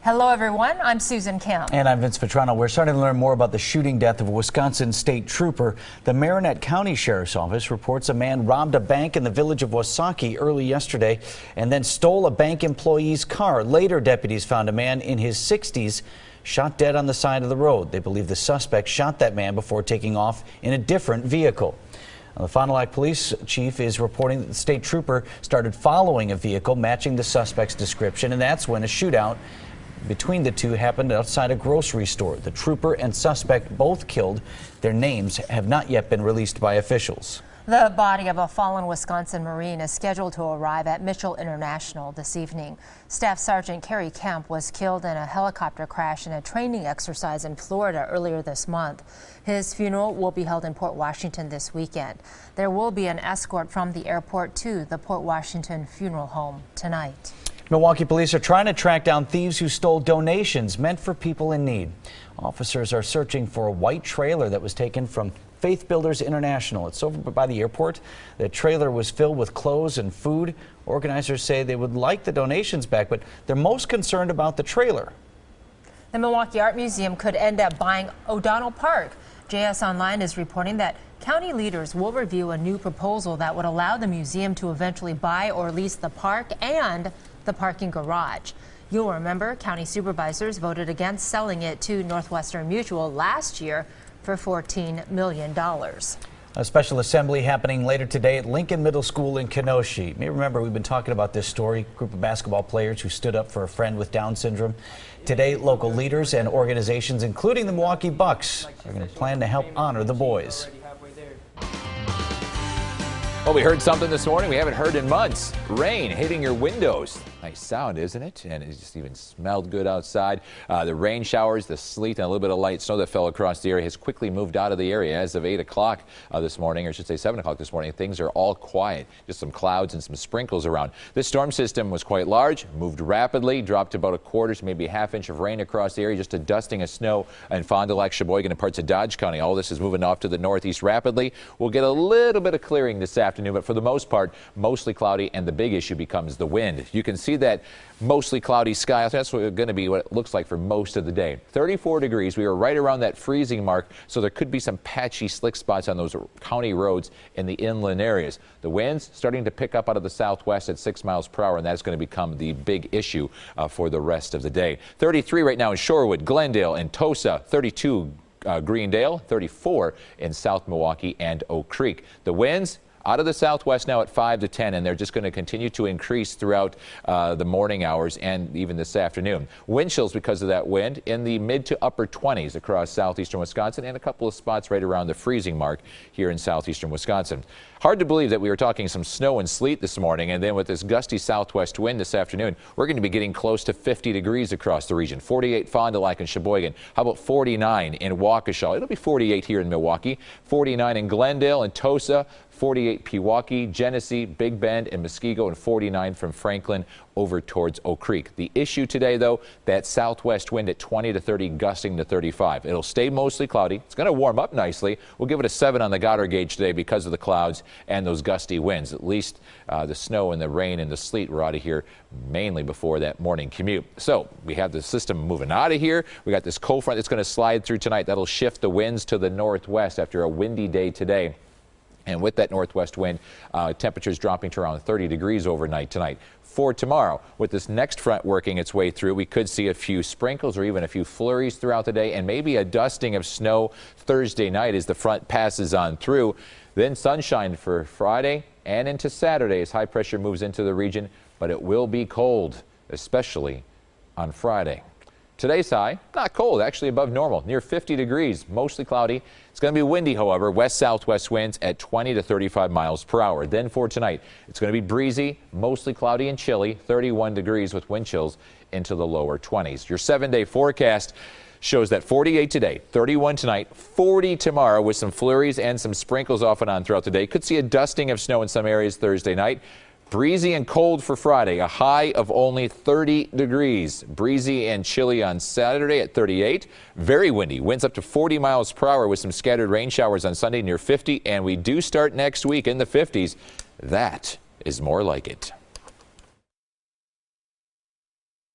Hello everyone, I'm Susan Kim. And I'm Vince Petrano. We're starting to learn more about the shooting death of a Wisconsin state trooper. The Marinette County Sheriff's Office reports a man robbed a bank in the village of Wasaki early yesterday and then stole a bank employee's car. Later, deputies found a man in his 60s shot dead on the side of the road. They believe the suspect shot that man before taking off in a different vehicle. The Fond du Lac police chief is reporting that the state trooper started following a vehicle matching the suspect's description, and that's when a shootout between the two happened outside a grocery store. The trooper and suspect both killed. Their names have not yet been released by officials. The body of a fallen Wisconsin Marine is scheduled to arrive at Mitchell International this evening. Staff Sergeant Kerry Kemp was killed in a helicopter crash in a training exercise in Florida earlier this month. His funeral will be held in Port Washington this weekend. There will be an escort from the airport to the Port Washington funeral home tonight. Milwaukee police are trying to track down thieves who stole donations meant for people in need. Officers are searching for a white trailer that was taken from Faith Builders International. It's over by the airport. The trailer was filled with clothes and food. Organizers say they would like the donations back, but they're most concerned about the trailer. The Milwaukee Art Museum could end up buying O'Donnell Park. JS Online is reporting that county leaders will review a new proposal that would allow the museum to eventually buy or lease the park and the parking garage. You'll remember county supervisors voted against selling it to Northwestern Mutual last year for $14 million. A special assembly happening later today at Lincoln Middle School in Kenosha. You may remember we've been talking about this story, a group of basketball players who stood up for a friend with Down syndrome. Today, local leaders and organizations, including the Milwaukee Bucks, are going to plan to help honor the boys. Well, we heard something this morning we haven't heard in months. Rain hitting your windows. Nice sound, isn't it? And it just even smelled good outside. The rain showers, the sleet, and a little bit of light snow that fell across the area has quickly moved out of the area as of 8 o'clock this morning, or I should say 7 o'clock this morning. Things are all quiet. Just some clouds and some sprinkles around. This storm system was quite large, moved rapidly, dropped about a quarter to maybe a half inch of rain across the area, just a dusting of snow in Fond du Lac, Sheboygan, and parts of Dodge County. All this is moving off to the northeast rapidly. We'll get a little bit of clearing this afternoon, but for the most part, mostly cloudy, and the big issue becomes the wind. You can see that mostly cloudy sky. That's going to be what it looks like for most of the day. 34 degrees. We are right around that freezing mark, so there could be some patchy slick spots on those county roads in the inland areas. The winds starting to pick up out of the southwest at 6 miles per hour, and that's going to become the big issue for the rest of the day. 33 right now in Shorewood, Glendale, and Tosa. 32 Greendale, 34 in South Milwaukee and Oak Creek. The winds out of the southwest now at 5 to 10, and they're just going to continue to increase throughout the morning hours and even this afternoon. Wind chills because of that wind in the mid to upper 20s across southeastern Wisconsin, and a couple of spots right around the freezing mark here in southeastern Wisconsin. Hard to believe that we were talking some snow and sleet this morning, and then with this gusty southwest wind this afternoon, we're going to be getting close to 50 degrees across the region. 48 Fond du Lac and Sheboygan. How about 49 in Waukesha? It'll be 48 here in Milwaukee. 49 in Glendale and Tosa. 48 Pewaukee, Genesee, Big Bend, and Muskego, and 49 from Franklin over towards Oak Creek. The issue today, though, that southwest wind at 20 to 30, gusting to 35. It'll stay mostly cloudy. It's going to warm up nicely. We'll give it a 7 on the Goddard gauge today because of the clouds and those gusty winds. At least the snow and the rain and the sleet were out of here mainly before that morning commute. So we have the system moving out of here. We got this cold front that's going to slide through tonight. That'll shift the winds to the northwest after a windy day today. And with that northwest wind, temperatures dropping to around 30 degrees overnight tonight. For tomorrow, with this next front working its way through, we could see a few sprinkles or even a few flurries throughout the day, and maybe a dusting of snow Thursday night as the front passes on through. Then sunshine for Friday and into Saturday as high pressure moves into the region, but it will be cold, especially on Friday. Today's high, not cold, actually above normal, near 50 degrees, mostly cloudy. It's going to be windy, however, west-southwest winds at 20 to 35 miles per hour. Then for tonight, it's going to be breezy, mostly cloudy and chilly, 31 degrees with wind chills into the lower 20s. Your 7-day forecast shows that 48 today, 31 tonight, 40 tomorrow with some flurries and some sprinkles off and on throughout the day. Could see a dusting of snow in some areas Thursday night. Breezy and cold for Friday, a high of only 30 degrees. Breezy and chilly on Saturday at 38. Very windy, winds up to 40 miles per hour with some scattered rain showers on Sunday near 50. And we do start next week in the 50s. That is more like it.